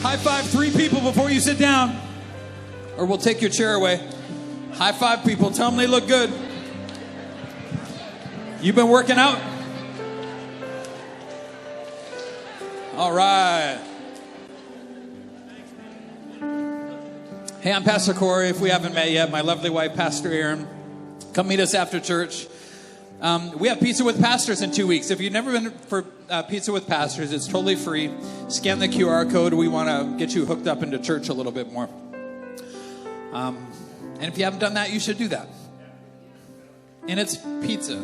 High five 3 people before you sit down, or we'll take your chair away. High five people. Tell them they look good. You've been working out? All right. Hey, I'm Pastor Corey. If we haven't met yet, my lovely wife, Pastor Aaron. Come meet us after church. We have Pizza with Pastors in 2 weeks. If you've never been for Pizza with Pastors, it's totally free. Scan the QR code. We want to get you hooked up into church a little bit more. And if you haven't done that, you should do that. And it's pizza.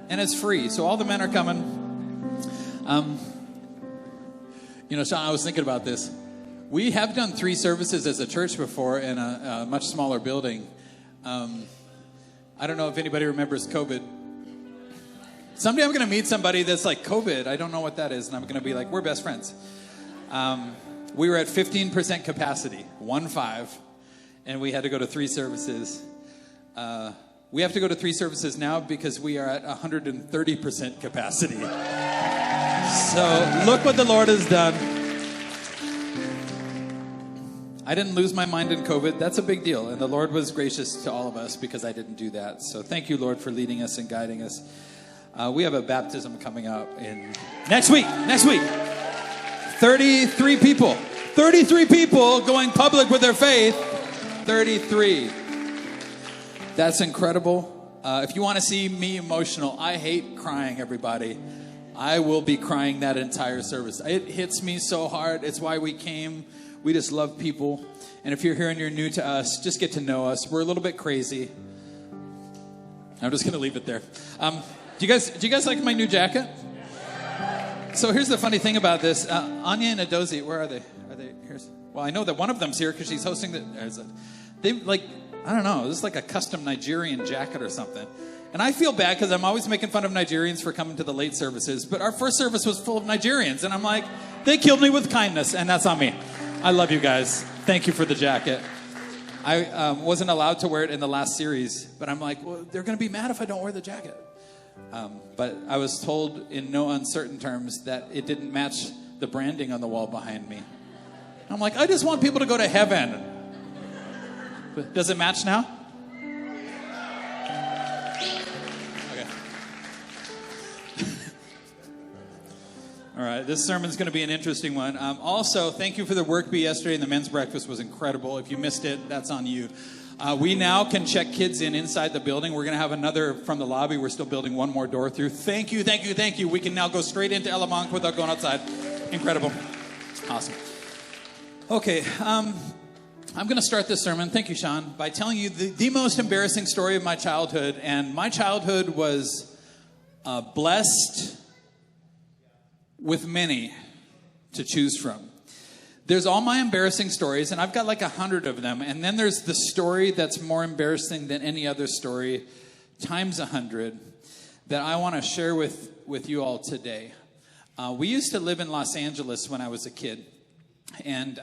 And it's free. So all the men are coming. Sean, I was thinking about this. We have done 3 services as a church before in a much smaller building. I don't know if anybody remembers COVID. Someday I'm going to meet somebody that's like, COVID, I don't know what that is. And I'm going to be like, we're best friends. We were at 15% capacity, 1-5. And we had to go to 3 services. We have to go to 3 services now because we are at 130% capacity. So look what the Lord has done. I didn't lose my mind in COVID. That's a big deal. And the Lord was gracious to all of us because I didn't do that. So thank you, Lord, for leading us and guiding us. We have a baptism coming up in next week. 33 people. 33 people going public with their faith. 33. That's incredible. If you want to see me emotional, I hate crying, everybody. I will be crying that entire service. It hits me so hard. It's why we came. We just love people. And if you're here and you're new to us, just get to know us. We're a little bit crazy. I'm just going to leave it there. Do you guys like my new jacket? So here's the funny thing about this. Anya and Adozi, where are they? Are they here? Well, I know that one of them's here because she's hosting they like, I don't know, this is like a custom Nigerian jacket or something. And I feel bad because I'm always making fun of Nigerians for coming to the late services. But our first service was full of Nigerians. And I'm like, they killed me with kindness. And that's on me. I love you guys. Thank you for the jacket. I wasn't allowed to wear it in the last series, but I'm like, well, they're going to be mad if I don't wear the jacket. But I was told in no uncertain terms that it didn't match the branding on the wall behind me. I'm like, I just want people to go to heaven. But does it match now? Okay. All right, this sermon's going to be an interesting one. Also, thank you for the work bee yesterday, and the men's breakfast was incredible. If you missed it, that's on you. We now can check kids in inside the building. We're going to have another from the lobby. We're still building one more door through. Thank you. We can now go straight into Elamonk without going outside. Incredible. Awesome. Okay, I'm going to start this sermon, thank you, Sean, by telling you the most embarrassing story of my childhood. And my childhood was blessed with many to choose from. There's all my embarrassing stories, and I've got like 100 of them. And then there's the story that's more embarrassing than any other story, times 100, that I want to share with you all today. We used to live in Los Angeles when I was a kid. And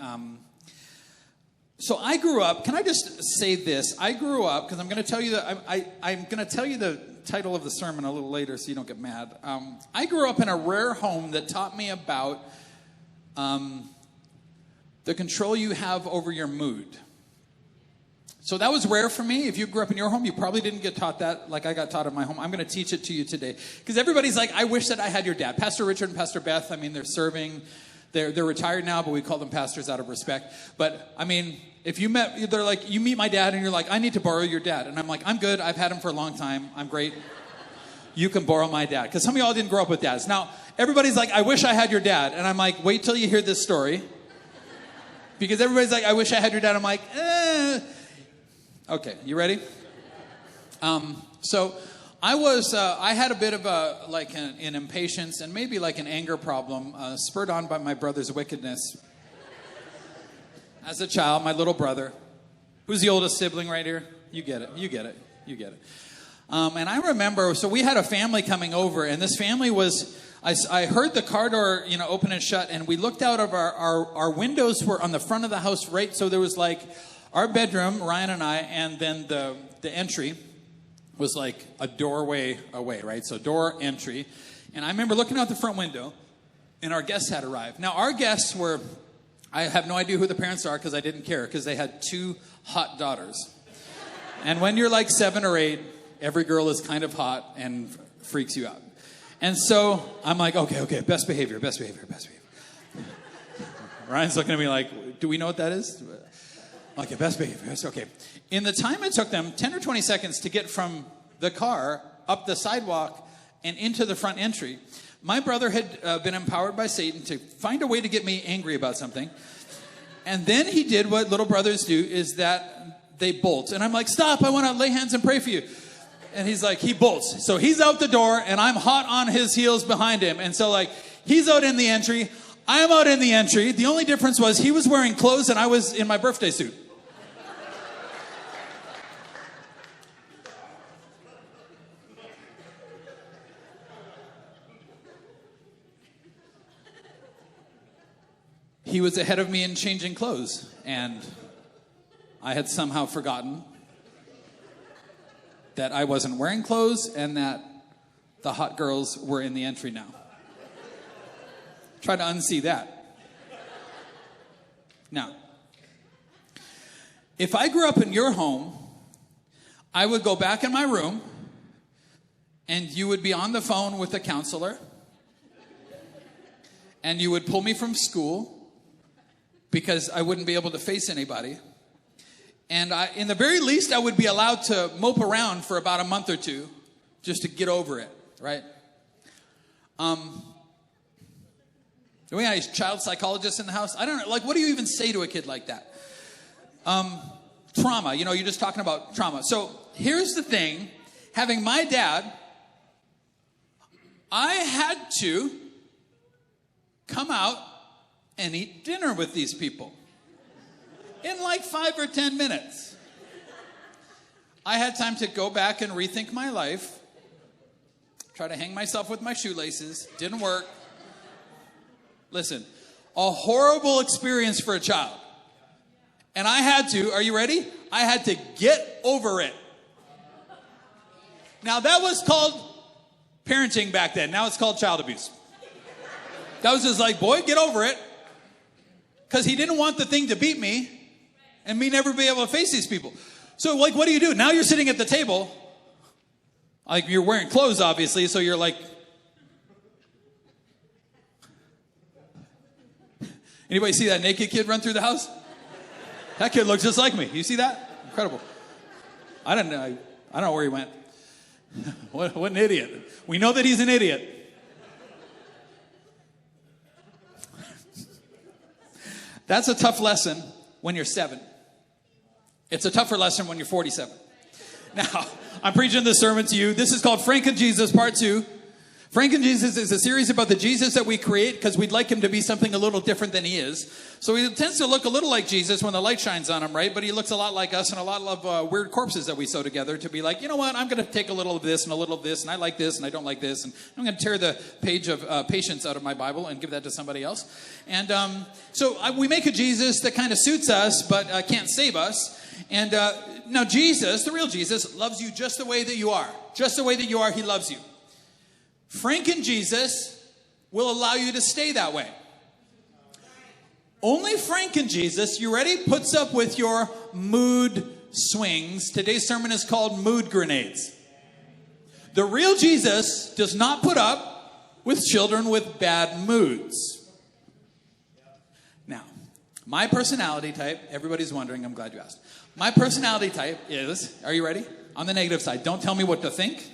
so I grew up, can I just say this? I grew up, because I'm going to tell you I'm going to tell you the title of the sermon a little later so you don't get mad. I grew up in a rare home that taught me about the control you have over your mood. So that was rare for me. If you grew up in your home, you probably didn't get taught that like I got taught in my home. I'm going to teach it to you today. Because everybody's like, I wish that I had your dad. Pastor Richard and Pastor Beth, I mean, they're serving. They're retired now, but we call them pastors out of respect. But, I mean, if you met, they're like, you meet my dad and you're like, I need to borrow your dad. And I'm like, I'm good. I've had him for a long time. I'm great. You can borrow my dad. Because some of y'all didn't grow up with dads. Now, everybody's like, I wish I had your dad. And I'm like, wait till you hear this story. Because everybody's like, I wish I had your dad. I'm like, Okay, you ready? So I had a bit of an impatience and maybe like an anger problem spurred on by my brother's wickedness. As a child, my little brother, who's the oldest sibling right here? You get it. And I remember, so we had a family coming over, and this family was, I heard the car door, open and shut, and we looked out of our windows were on the front of the house, right? So there was like our bedroom, Ryan and I, and then the entry was like a doorway away, right? So door, entry. And I remember looking out the front window, and our guests had arrived. Now, our guests were, I have no idea who the parents are because I didn't care, because they had 2 hot daughters. And when you're like 7 or 8, every girl is kind of hot and freaks you out. And so I'm like, okay, best behavior. Ryan's looking at me like, do we know what that is? Okay, best behavior. Okay. In the time it took them 10 or 20 seconds to get from the car up the sidewalk and into the front entry, my brother had been empowered by Satan to find a way to get me angry about something. And then he did what little brothers do, is that they bolt. And I'm like, stop, I want to lay hands and pray for you. And he's like, he bolts. So he's out the door, and I'm hot on his heels behind him. And so, like, he's out in the entry. I'm out in the entry. The only difference was he was wearing clothes, and I was in my birthday suit. He was ahead of me in changing clothes, and I had somehow forgotten that I wasn't wearing clothes and that the hot girls were in the entry now. Try to unsee that. Now, if I grew up in your home, I would go back in my room and you would be on the phone with a counselor and you would pull me from school because I wouldn't be able to face anybody. And in the very least, I would be allowed to mope around for about a month or 2 just to get over it, right? Do we have any child psychologists in the house? I don't know. Like, what do you even say to a kid like that? Trauma. You know, you're just talking about trauma. So here's the thing. Having my dad, I had to come out and eat dinner with these people in like 5 or 10 minutes. I had time to go back and rethink my life, try to hang myself with my shoelaces. Didn't work. Listen, a horrible experience for a child. And I had to, are you ready? I had to get over it. Now that was called parenting back then. Now it's called child abuse. That was just like, boy, get over it. Because he didn't want the thing to beat me and me never be able to face these people. So, like, what do you do? Now you're sitting at the table. Like, you're wearing clothes, obviously, so you're like... Anybody see that naked kid run through the house? That kid looks just like me. You see that? Incredible. I don't know where he went. What an idiot. We know that he's an idiot. That's a tough lesson when you're 7. It's a tougher lesson when you're 47. Now, I'm preaching this sermon to you. This is called FrankenJesus Part 2. FrankenJesus is a series about the Jesus that we create because we'd like him to be something a little different than he is. So he tends to look a little like Jesus when the light shines on him, right? But he looks a lot like us and a lot of weird corpses that we sew together to be like, you know what? I'm going to take a little of this and a little of this, and I like this and I don't like this. And I'm going to tear the page of patience out of my Bible and give that to somebody else. And so we make a Jesus that kind of suits us but can't save us. And now Jesus, the real Jesus, loves you just the way that you are. Just the way that you are, he loves you. FrankenJesus will allow you to stay that way. Only FrankenJesus, you ready, puts up with your mood swings. Today's sermon is called Mood Grenades. The real Jesus does not put up with children with bad moods. Now, my personality type, everybody's wondering, I'm glad you asked. My personality type is, are you ready? On the negative side, don't tell me what to think.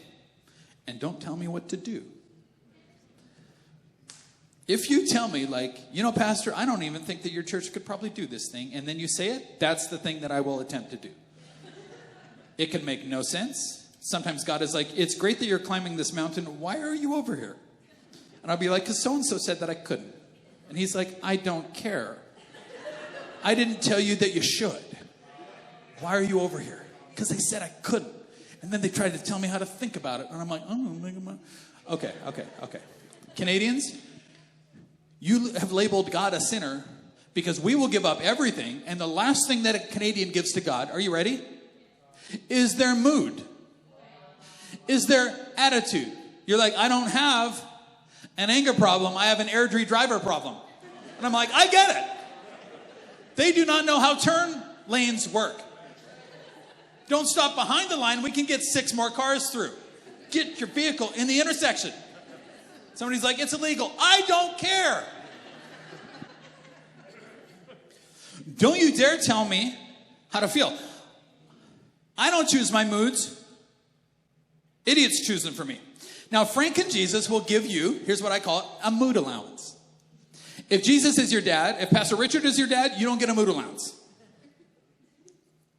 And don't tell me what to do. If you tell me, like, you know, Pastor, I don't even think that your church could probably do this thing, and then you say it, that's the thing that I will attempt to do. It can make no sense. Sometimes God is like, it's great that you're climbing this mountain. Why are you over here? And I'll be like, because so-and-so said that I couldn't. And he's like, I don't care. I didn't tell you that you should. Why are you over here? Because they said I couldn't. And then they tried to tell me how to think about it. And I'm like, okay. Canadians, you have labeled God a sinner because we will give up everything. And the last thing that a Canadian gives to God, are you ready? Is their mood. Is their attitude. You're like, I don't have an anger problem. I have an Airdrie driver problem. And I'm like, I get it. They do not know how turn lanes work. Don't stop behind the line. We can get 6 more cars through. Get your vehicle in the intersection. Somebody's like, it's illegal. I don't care. Don't you dare tell me how to feel. I don't choose my moods. Idiots choose them for me. Now, FrankenJesus will give you, here's what I call it, a mood allowance. If Jesus is your dad, if Pastor Richard is your dad, you don't get a mood allowance.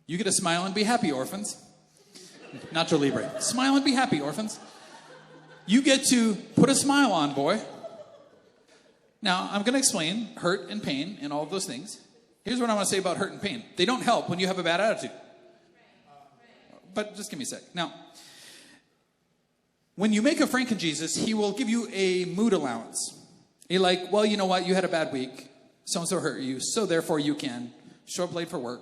You get a smile and be happy, orphans. Nacho Libre. Smile and be happy, orphans. You get to put a smile on, boy. Now, I'm going to explain hurt and pain and all of those things. Here's what I want to say about hurt and pain. They don't help when you have a bad attitude. But just give me a sec. Now, when you make a FrankenJesus, he will give you a mood allowance. He like, well, you know what? You had a bad week. So-and-so hurt you. So therefore you can show up late for work.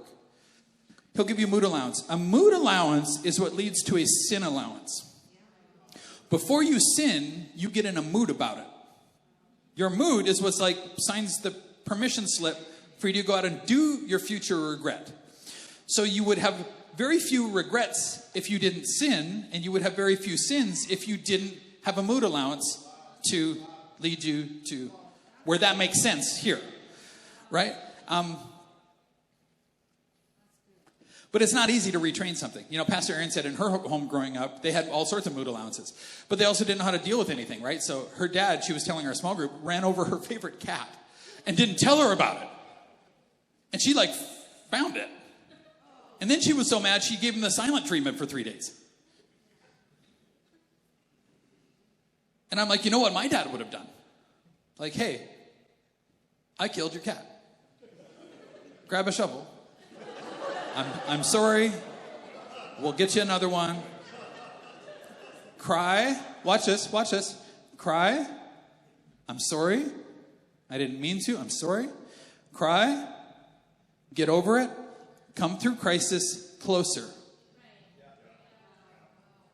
He'll give you a mood allowance. A mood allowance is what leads to a sin allowance. Before you sin, you get in a mood about it. Your mood is what's like signs the permission slip for you to go out and do your future regret. So you would have very few regrets if you didn't sin, and you would have very few sins if you didn't have a mood allowance to lead you to where that makes sense here, right? But it's not easy to retrain something. You know, Pastor Erin said in her home growing up, they had all sorts of mood allowances. But they also didn't know how to deal with anything, right? So her dad, she was telling our small group, ran over her favorite cat and didn't tell her about it. And she, like, found it. And then she was so mad, she gave him the silent treatment for 3 days. And I'm like, you know what my dad would have done? Like, hey, I killed your cat. Grab a shovel. I'm sorry. We'll get you another one. Cry. Watch this. Watch this. Cry. I'm sorry. I didn't mean to. I'm sorry. Cry. Get over it. Come through crisis closer.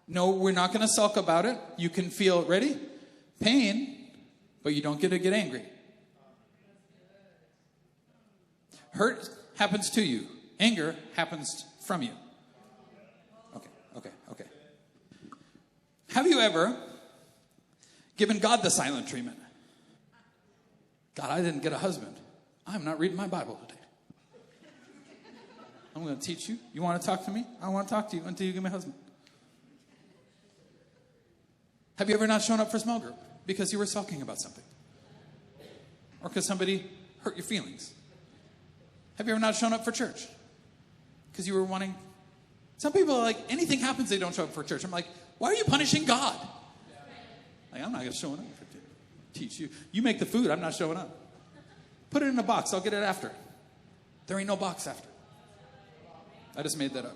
No, we're not going to sulk about it. You can feel, ready? Pain, but you don't get to get angry. Hurt happens to you. Anger happens from you. Okay. Have you ever given God the silent treatment? God, I didn't get a husband. I'm not reading my Bible today. I'm going to teach you. You want to talk to me? I want to talk to you until you give me a husband. Have you ever not shown up for small group because you were sulking about something? Or because somebody hurt your feelings? Have you ever not shown up for church? Because you were wanting... Some people are like, anything happens, they don't show up for church. I'm like, why are you punishing God? Like, I'm not going to show up to teach you. You make the food, I'm not showing up. Put it in a box, I'll get it after. There ain't no box after. I just made that up.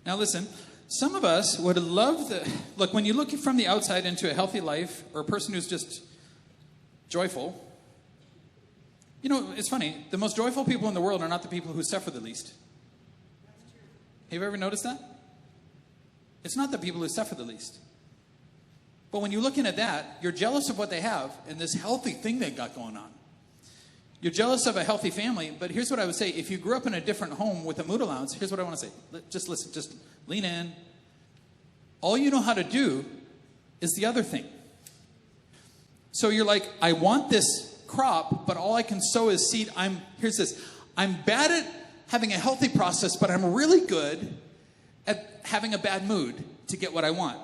Now listen, some of us would love the... Look, when you look from the outside into a healthy life, or a person who's just joyful... You know, it's funny. The most joyful people in the world are not the people who suffer the least. Have you ever noticed that? It's not the people who suffer the least. But when you're looking at that, you're jealous of what they have and this healthy thing they got going on. You're jealous of a healthy family, but here's what I would say. If you grew up in a different home with a mood allowance, here's what I want to say. Just listen. Just lean in. All you know how to do is the other thing. So you're like, I want this crop, but all I can sow is seed. Here's this. I'm bad at having a healthy process, but I'm really good at having a bad mood to get what I want.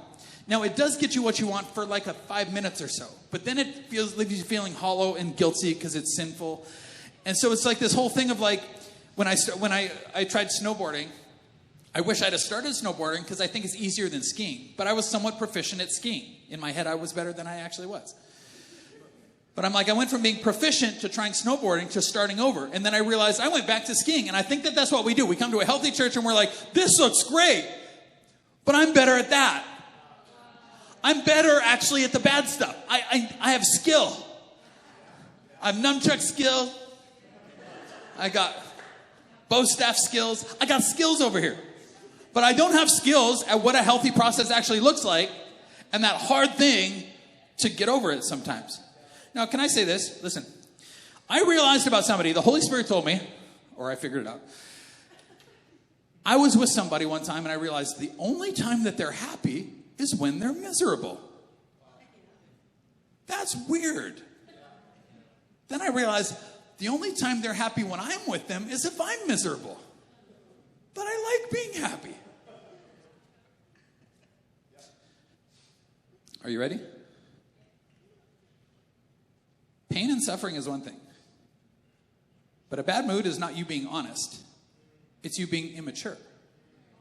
Now, it does get you what you want for like 5 minutes or so, but then it leaves you feeling hollow and guilty because it's sinful. And so it's like this whole thing of like, when I tried snowboarding, I wish I'd have started snowboarding because I think it's easier than skiing, but I was somewhat proficient at skiing. In my head, I was better than I actually was. But I'm like, I went from being proficient to trying snowboarding to starting over. And then I realized I went back to skiing. And I think that that's what we do. We come to a healthy church and we're like, this looks great. But I'm better at that. I'm better actually at the bad stuff. I have skill. I have nunchuck skill. I got bow staff skills. I got skills over here. But I don't have skills at what a healthy process actually looks like. and that hard thing to get over it sometimes. Now, can I say this? Listen, I realized about somebody, the Holy Spirit told me, or I figured it out. I was with somebody one time and I realized the only time that they're happy is when they're miserable. That's weird. Then I realized the only time they're happy when I'm with them is if I'm miserable. But I like being happy. Are you ready? Pain and suffering is one thing. But a bad mood is not you being honest. It's you being immature.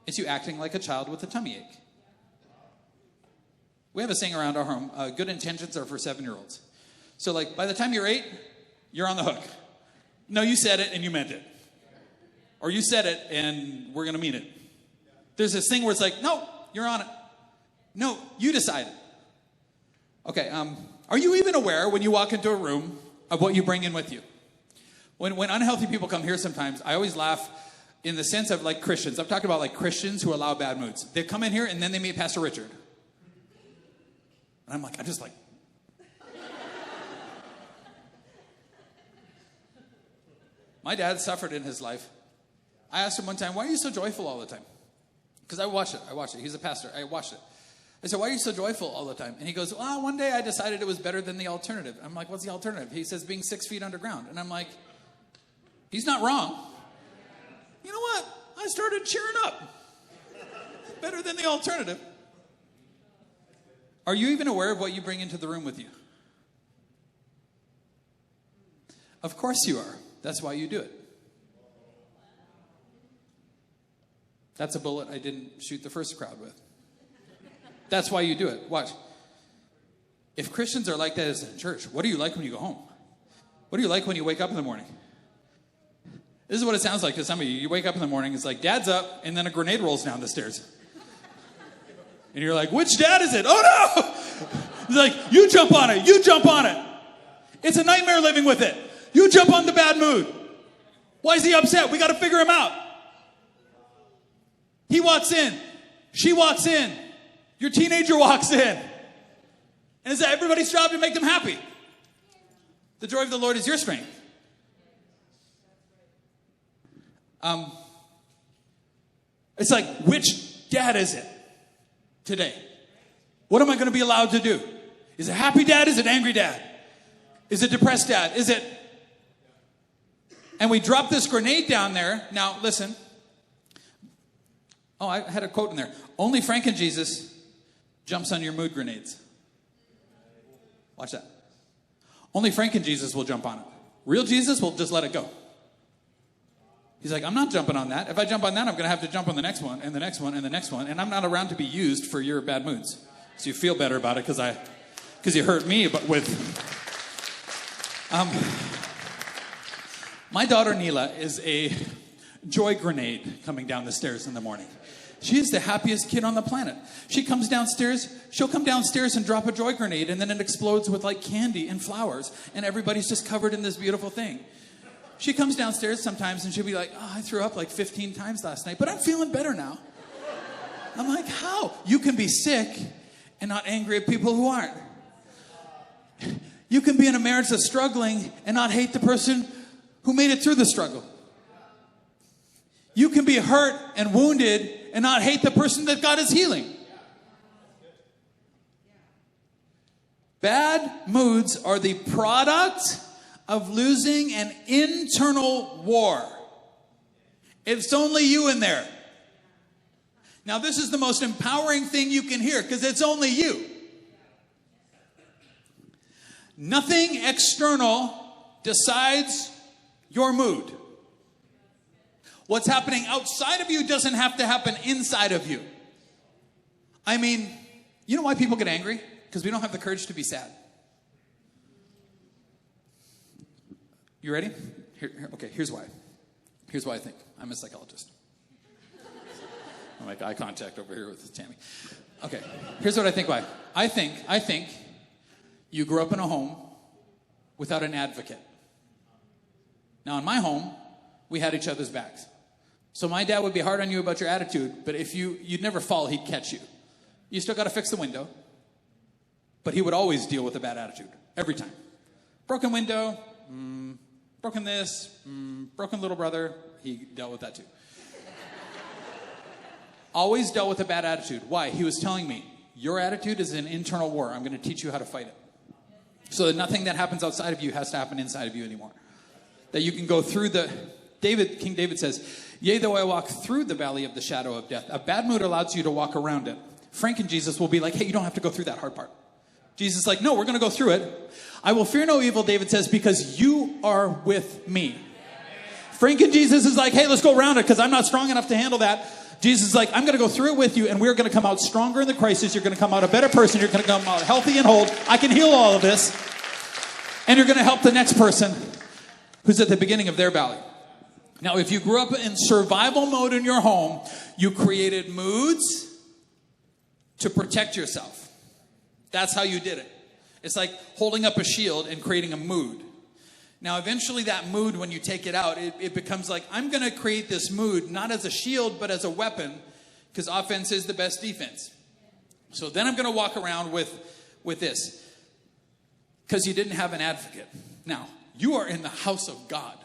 It's you acting like a child with a tummy ache. We have a saying around our home, good intentions are for 7-year-olds. So like by the time you're 8, you're on the hook. No, you said it and you meant it. Or you said it and we're going to mean it. There's this thing where it's like, no, you're on it. No, you decided. Okay, are you even aware when you walk into a room of what you bring in with you? When unhealthy people come here sometimes, I always laugh in the sense of like Christians. I'm talking about like Christians who allow bad moods. They come in here and then they meet Pastor Richard. And I'm just like. My dad suffered in his life. I asked him one time, why are you so joyful all the time? Because I watched it. He's a pastor. I watched it. I said, why are you so joyful all the time? And he goes, well, one day I decided it was better than the alternative. I'm like, what's the alternative? He says, being 6 feet underground. And I'm like, he's not wrong. You know what? I started cheering up. Better than the alternative. Are you even aware of what you bring into the room with you? Of course you are. That's why you do it. That's a bullet I didn't shoot the first crowd with. That's why you do it. Watch. If Christians are like that as a church, what do you like when you go home? What do you like when you wake up in the morning? This is what it sounds like to some of you. You wake up in the morning, it's like, Dad's up, and then a grenade rolls down the stairs. And you're like, which dad is it? Oh, no! It's like, you jump on it. You jump on it. It's a nightmare living with it. You jump on the bad mood. Why is he upset? We got to figure him out. He walks in. She walks in. Your teenager walks in. And is that everybody's job to make them happy? The joy of the Lord is your strength. It's like, which dad is it today? What am I going to be allowed to do? Is it happy dad? Is it angry dad? Is it depressed dad? Is it? And we drop this grenade down there. Now, listen. Oh, I had a quote in there. Only FrankenJesus jumps on your mood grenades. Watch that. Only FrankenJesus will jump on it. Real Jesus will just let it go. He's like, I'm not jumping on that. If I jump on that, I'm going to have to jump on the next one, and the next one, and the next one. And I'm not around to be used for your bad moods. So you feel better about it because you hurt me. But with my daughter Neela is a joy grenade coming down the stairs in the morning. She is the happiest kid on the planet. She comes downstairs. She'll come downstairs and drop a joy grenade, and then it explodes with like candy and flowers, and everybody's just covered in this beautiful thing. She comes downstairs sometimes and she'll be like, oh, I threw up like 15 times last night, but I'm feeling better now. I'm like, how? You can be sick and not angry at people who aren't. You can be in a marriage that's struggling and not hate the person who made it through the struggle. You can be hurt and wounded and not hate the person that God is healing. Bad moods are the product of losing an internal war. It's only you in there. Now, this is the most empowering thing you can hear because it's only you. Nothing external decides your mood. What's happening outside of you doesn't have to happen inside of you. I mean, you know why people get angry? Because we don't have the courage to be sad. You ready? Okay, here's why. Here's why I think. I'm a psychologist. I make eye contact over here with Tammy. Okay, here's what I think why. I think you grew up in a home without an advocate. Now, in my home, we had each other's backs. So my dad would be hard on you about your attitude, but if you'd never fall, he'd catch you. You still got to fix the window. But he would always deal with a bad attitude. Every time. Broken window. Broken this. Broken little brother. He dealt with that too. Always dealt with a bad attitude. Why? He was telling me, your attitude is an internal war. I'm going to teach you how to fight it. So that nothing that happens outside of you has to happen inside of you anymore. That you can go through King David says, yea, though I walk through the valley of the shadow of death. A bad mood allows you to walk around it. FrankenJesus will be like, hey, you don't have to go through that hard part. Jesus is like, no, we're going to go through it. I will fear no evil, David says, because you are with me. FrankenJesus is like, hey, let's go around it because I'm not strong enough to handle that. Jesus is like, I'm going to go through it with you, and we're going to come out stronger in the crisis. You're going to come out a better person. You're going to come out healthy and whole. I can heal all of this. And you're going to help the next person who's at the beginning of their valley. Now, if you grew up in survival mode in your home, you created moods to protect yourself. That's how you did it. It's like holding up a shield and creating a mood. Now, eventually that mood, when you take it out, it becomes like, I'm going to create this mood, not as a shield, but as a weapon, because offense is the best defense. So then I'm going to walk around with this, because you didn't have an advocate. Now, you are in the house of God.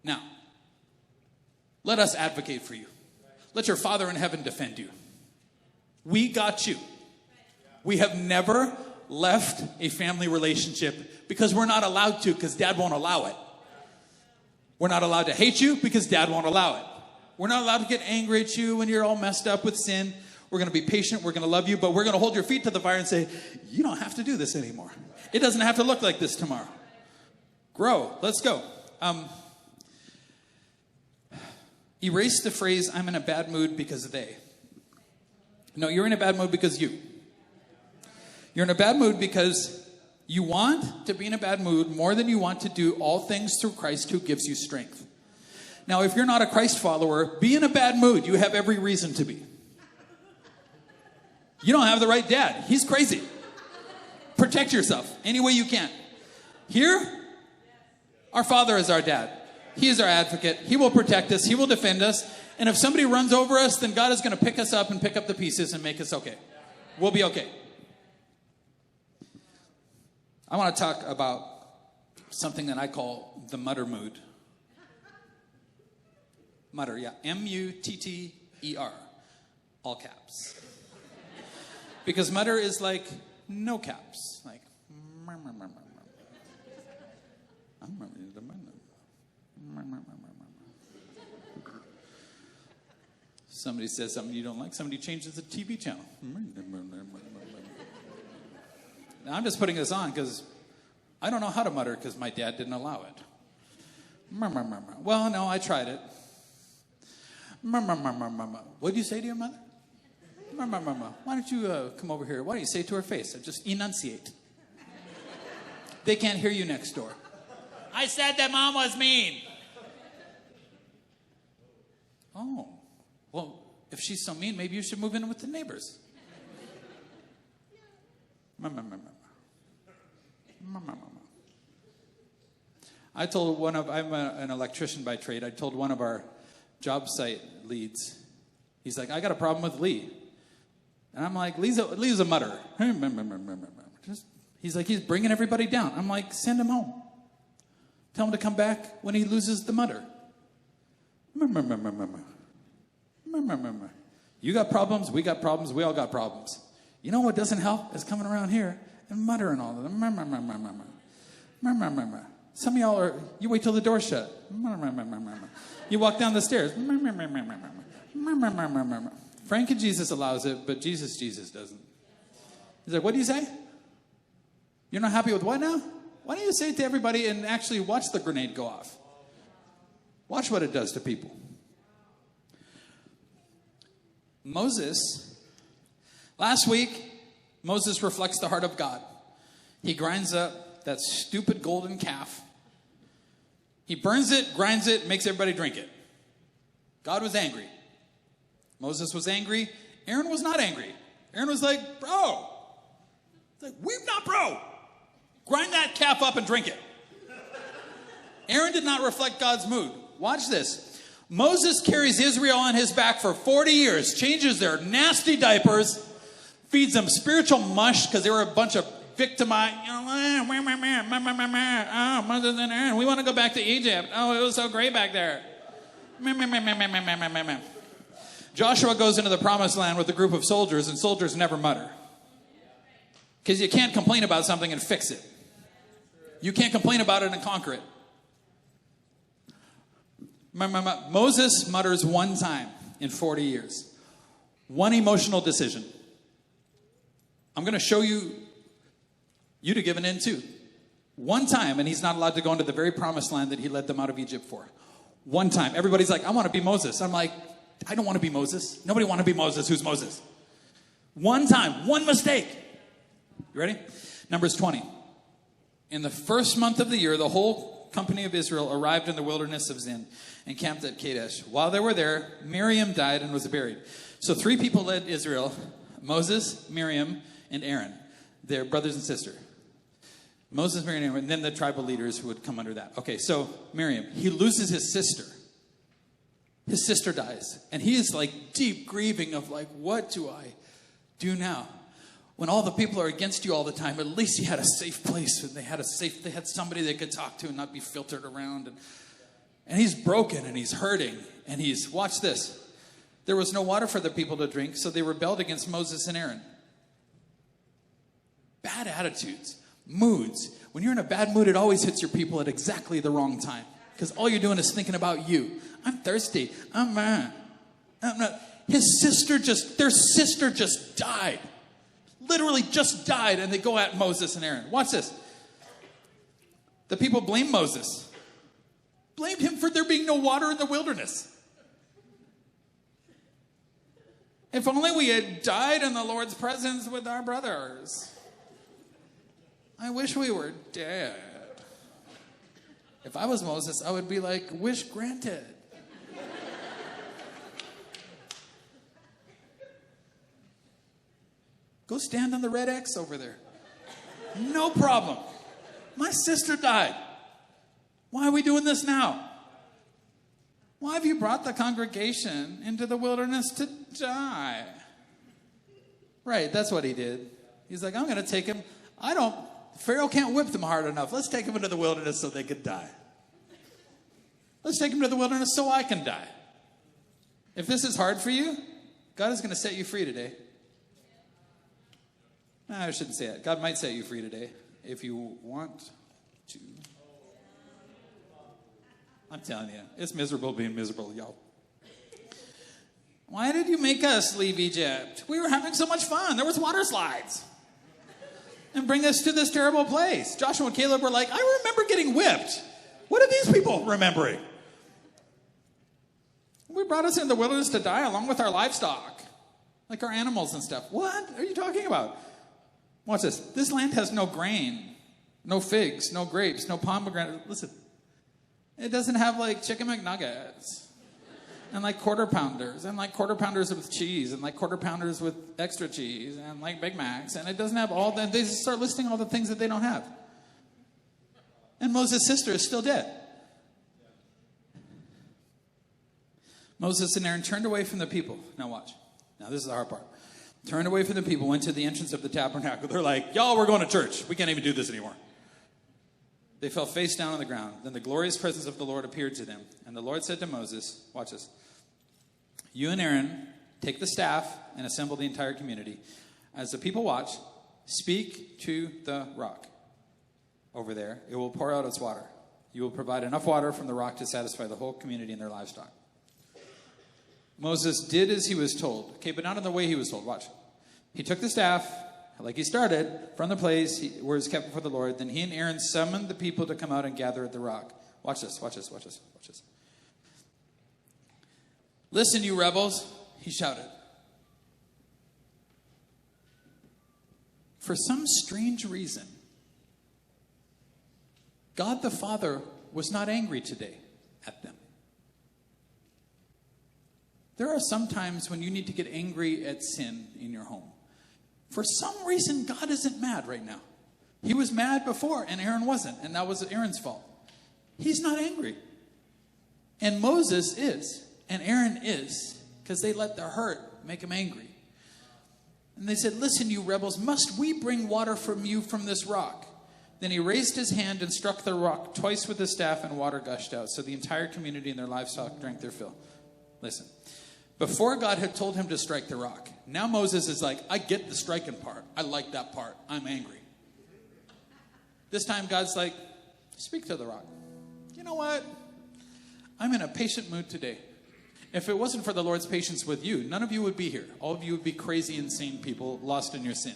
Now, let us advocate for you. Let your Father in heaven defend you. We got you. We have never left a family relationship because we're not allowed to, because Dad won't allow it. We're not allowed to hate you because Dad won't allow it. We're not allowed to get angry at you when you're all messed up with sin. We're going to be patient. We're going to love you, but we're going to hold your feet to the fire and say, you don't have to do this anymore. It doesn't have to look like this tomorrow. Grow. Let's go. Erase the phrase, I'm in a bad mood because of they. No, you're in a bad mood because you. You're in a bad mood because you want to be in a bad mood more than you want to do all things through Christ who gives you strength. Now, if you're not a Christ follower, be in a bad mood. You have every reason to be. You don't have the right dad. He's crazy. Protect yourself any way you can. Here, our Father is our dad. He is our advocate. He will protect us. He will defend us. And if somebody runs over us, then God is going to pick us up and pick up the pieces and make us okay. We'll be okay. I want to talk about something that I call the mutter mood. Mutter, yeah. M-U-T-T-E-R. All caps. Because mutter is like no caps. Like, somebody says something you don't like, somebody changes the TV channel. Now, I'm just putting this on because I don't know how to mutter because my dad didn't allow it. Well, no, I tried it. What do you say to your mother? Why don't you come over here? What do you say to her face? Just enunciate. They can't hear you next door. I said that Mom was mean. Oh, well, if she's so mean, maybe you should move in with the neighbors. I told I'm an electrician by trade. I told one of our job site leads, he's like, I got a problem with Lee. And I'm like, Lee's a mutterer. He's like, he's bringing everybody down. I'm like, send him home. Tell him to come back when he loses the mutter. You got problems, we got problems, we all got problems. You know what doesn't help is coming around here and muttering all of them. Some of y'all you wait till the door's shut. You walk down the stairs. FrankenJesus allows it, but Jesus doesn't. He's like, what do you say? You're not happy with what now? Why don't you say it to everybody and actually watch the grenade go off? Watch what it does to people. Last week, Moses reflects the heart of God. He grinds up that stupid golden calf. He burns it, grinds it, makes everybody drink it. God was angry. Moses was angry. Aaron was not angry. Aaron was like, bro. It's like, weep not, bro. Grind that calf up and drink it. Aaron did not reflect God's mood. Watch this. Moses carries Israel on his back for 40 years, changes their nasty diapers, feeds them spiritual mush because they were a bunch of victimized. Moses and Aaron, we want to go back to Egypt. Oh, it was so great back there. Joshua goes into the promised land with a group of soldiers, and soldiers never mutter. Because you can't complain about something and fix it. You can't complain about it and conquer it. Moses mutters one time in 40 years. One emotional decision. I'm going to show you to give an in too. One time, and he's not allowed to go into the very promised land that he led them out of Egypt for. One time. Everybody's like, I want to be Moses. I'm like, I don't want to be Moses. Nobody want to be Moses. Who's Moses? One time. One mistake. You ready? Numbers 20. In the first month of the year, the whole company of Israel arrived in the wilderness of Zin and camped at Kadesh. While they were there, Miriam died and was buried. So 3 people led Israel: Moses, Miriam, and Aaron. Their brothers and sister. Moses, Miriam, and Aaron, and then the tribal leaders who would come under that. Okay, so Miriam, he loses his sister. His sister dies. And he is like deep grieving of like, what do I do now? When all the people are against you all the time, at least he had a safe place. And they had somebody they could talk to and not be filtered around. And he's broken and he's hurting. And watch this. There was no water for the people to drink, so they rebelled against Moses and Aaron. Bad attitudes, moods. When you're in a bad mood, it always hits your people at exactly the wrong time. Because all you're doing is thinking about you. I'm thirsty. I'm not. Their sister just died. Literally just died, and they go at Moses and Aaron. Watch this. The people blame Moses. Blamed him for there being no water in the wilderness. If only we had died in the Lord's presence with our brothers. I wish we were dead. If I was Moses, I would be like, wish granted. Go stand on the red X over there. No problem. My sister died. Why are we doing this now? Why have you brought the congregation into the wilderness to die? Right, that's what he did. He's like, I'm going to take him. Pharaoh can't whip them hard enough. Let's take him into the wilderness so they could die. Let's take him to the wilderness so I can die. If this is hard for you, God is going to set you free today. No, I shouldn't say it. God might set you free today if you want to. I'm telling you, it's miserable being miserable, y'all. Why did you make us leave Egypt? We were having so much fun. There was water slides. And bring us to this terrible place. Joshua and Caleb were like, I remember getting whipped. What are these people remembering? We brought us into the wilderness to die along with our livestock. Like our animals and stuff. What are you talking about? Watch this. This land has no grain, no figs, no grapes, no pomegranate. Listen, it doesn't have like chicken McNuggets and like quarter pounders with cheese and like quarter pounders with extra cheese and like Big Macs. And it doesn't have all that. They just start listing all the things that they don't have. And Moses' sister is still dead. Moses and Aaron turned away from the people. Now watch. Now this is the hard part. Turned away from the people, went to the entrance of the tabernacle. They're like, y'all, we're going to church. We can't even do this anymore. They fell face down on the ground. Then the glorious presence of the Lord appeared to them. And the Lord said to Moses, watch this. You and Aaron take the staff and assemble the entire community. As the people watch, speak to the rock over there. It will pour out its water. You will provide enough water from the rock to satisfy the whole community and their livestock. Moses did as he was told. Okay, but not in the way he was told. Watch. He took the staff, like he started, from the place where it's kept before the Lord. Then he and Aaron summoned the people to come out and gather at the rock. Watch this, watch this, watch this, watch this. Listen, you rebels, he shouted. For some strange reason, God the Father was not angry today at them. There are some times when you need to get angry at sin in your home. For some reason, God isn't mad right now. He was mad before, and Aaron wasn't, and that was Aaron's fault. He's not angry. And Moses is, and Aaron is, because they let their hurt make him angry. And they said, listen, you rebels, must we bring water from you from this rock? Then he raised his hand and struck the rock twice with his staff, and water gushed out. So the entire community and their livestock drank their fill. Listen, before God had told him to strike the rock, now Moses is like, I get the striking part. I like that part. I'm angry. This time God's like, speak to the rock. You know what? I'm in a patient mood today. If it wasn't for the Lord's patience with you, none of you would be here. All of you would be crazy, insane people lost in your sin.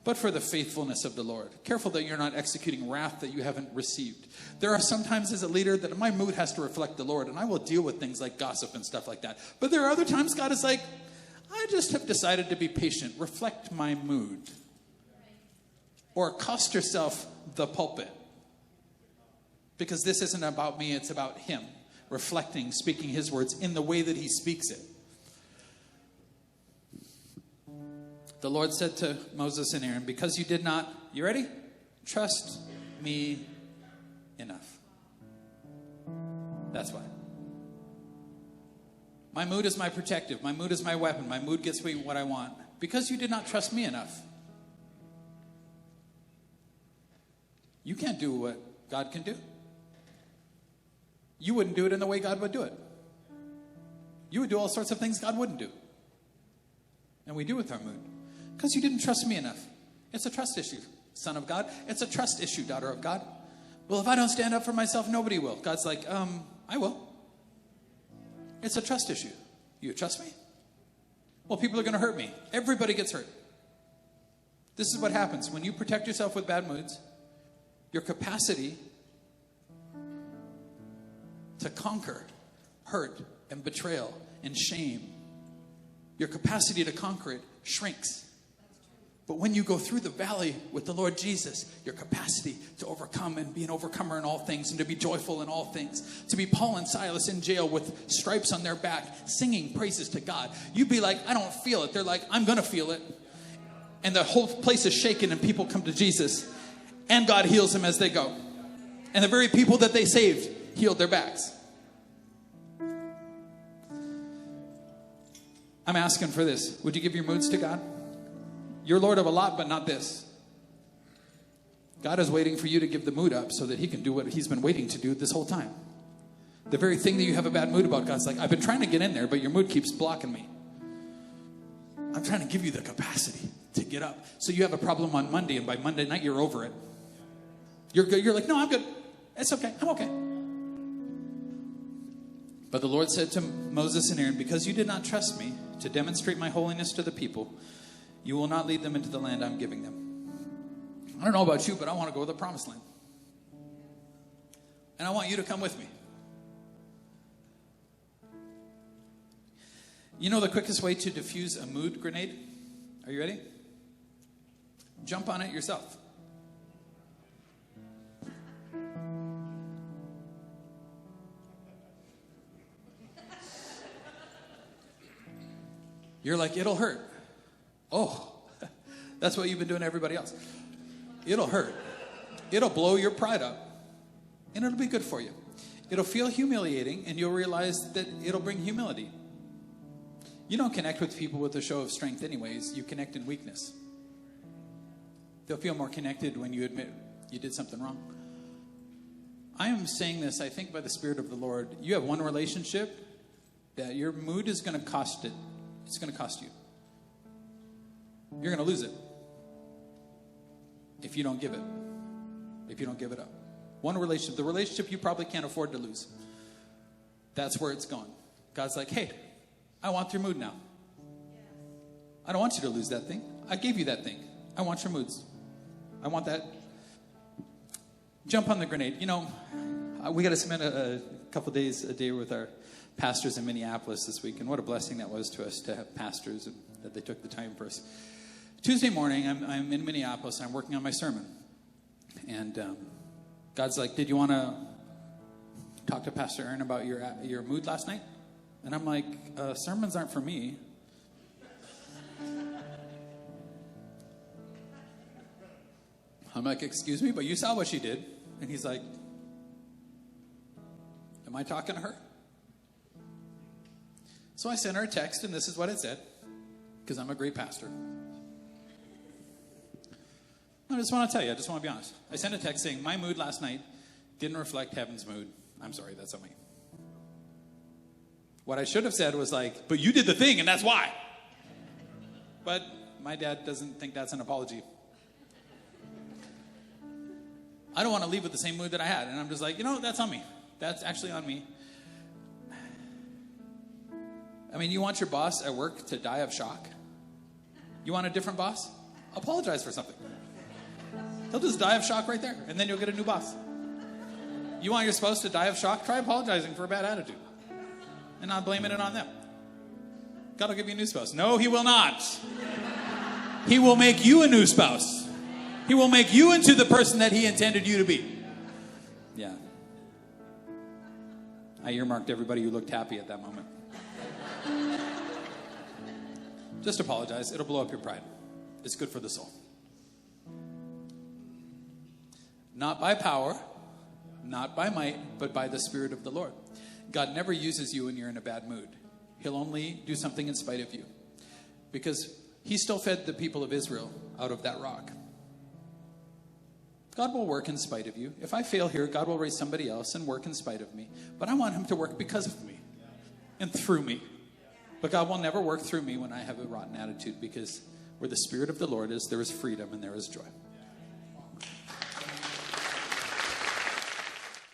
But for the faithfulness of the Lord. Careful that you're not executing wrath that you haven't received. There are sometimes as a leader that my mood has to reflect the Lord, and I will deal with things like gossip and stuff like that. But there are other times God is like, I just have decided to be patient. Reflect my mood. Or cost yourself the pulpit. Because this isn't about me, it's about him. Reflecting, speaking his words in the way that he speaks it. The Lord said to Moses and Aaron, because you did not, you ready? Trust me enough. That's why. My mood is my protective. My mood is my weapon. My mood gets me what I want. Because you did not trust me enough. You can't do what God can do. You wouldn't do it in the way God would do it. You would do all sorts of things God wouldn't do. And we do with our mood. Because you didn't trust me enough. It's a trust issue, son of God. It's a trust issue, daughter of God. Well, if I don't stand up for myself, nobody will. God's like, I will. It's a trust issue. You trust me? Well, people are going to hurt me. Everybody gets hurt. This is what happens. When you protect yourself with bad moods, your capacity to conquer hurt and betrayal and shame, your capacity to conquer it shrinks. But when you go through the valley with the Lord Jesus, your capacity to overcome and be an overcomer in all things and to be joyful in all things, to be Paul and Silas in jail with stripes on their back, singing praises to God. You'd be like, I don't feel it. They're like, I'm going to feel it. And the whole place is shaken and people come to Jesus and God heals them as they go. And the very people that they saved healed their backs. I'm asking for this. Would you give your moods to God? You're Lord of a lot, but not this. God is waiting for you to give the mood up so that he can do what he's been waiting to do this whole time. The very thing that you have a bad mood about, God's like, I've been trying to get in there, but your mood keeps blocking me. I'm trying to give you the capacity to get up. So you have a problem on Monday, and by Monday night, you're over it. You're good. You're like, no, I'm good. It's okay. I'm okay. But the Lord said to Moses and Aaron, because you did not trust me to demonstrate my holiness to the people, you will not lead them into the land I'm giving them. I don't know about you, but I want to go to the promised land. And I want you to come with me. You know the quickest way to diffuse a mood grenade? Are you ready? Jump on it yourself. You're like, it'll hurt. Oh, that's what you've been doing to everybody else. It'll hurt. It'll blow your pride up. And it'll be good for you. It'll feel humiliating, and you'll realize that it'll bring humility. You don't connect with people with a show of strength anyways. You connect in weakness. They'll feel more connected when you admit you did something wrong. I am saying this, I think, by the Spirit of the Lord. You have one relationship that your mood is going to cost it. It's going to cost you. You're going to lose it if you don't give it. If you don't give it up. One relationship, the relationship you probably can't afford to lose. That's where it's gone. God's like, hey, I want your mood now. I don't want you to lose that thing. I gave you that thing. I want your moods. I want that. Jump on the grenade. You know, we got to spend a couple days a day with our pastors in Minneapolis this week, and what a blessing that was to us to have pastors and that they took the time for us. Tuesday morning, I'm in Minneapolis. I'm working on my sermon, and God's like, "Did you want to talk to Pastor Aaron about your mood last night?" And I'm like, "Sermons aren't for me." I'm like, "Excuse me, but you saw what she did." And he's like, "Am I talking to her?" So I sent her a text, and this is what it said, because I'm a great pastor. I just want to tell you, I just want to be honest. I sent a text saying, my mood last night didn't reflect heaven's mood. I'm sorry, that's on me. What I should have said was like, but you did the thing and that's why. But my dad doesn't think that's an apology. I don't want to leave with the same mood that I had. And I'm just like, that's on me. That's actually on me. I mean, you want your boss at work to die of shock? You want a different boss? Apologize for something. He'll just die of shock right there, and then you'll get a new boss. You want your spouse to die of shock? Try apologizing for a bad attitude and not blaming it on them. God will give you a new spouse. No, he will not. He will make you a new spouse. He will make you into the person that he intended you to be. Yeah. I earmarked everybody who looked happy at that moment. Just apologize. It'll blow up your pride. It's good for the soul. Not by power, not by might, but by the Spirit of the Lord. God never uses you when you're in a bad mood. He'll only do something in spite of you. Because he still fed the people of Israel out of that rock. God will work in spite of you. If I fail here, God will raise somebody else and work in spite of me. But I want him to work because of me and through me. But God will never work through me when I have a rotten attitude, because where the Spirit of the Lord is, there is freedom and there is joy.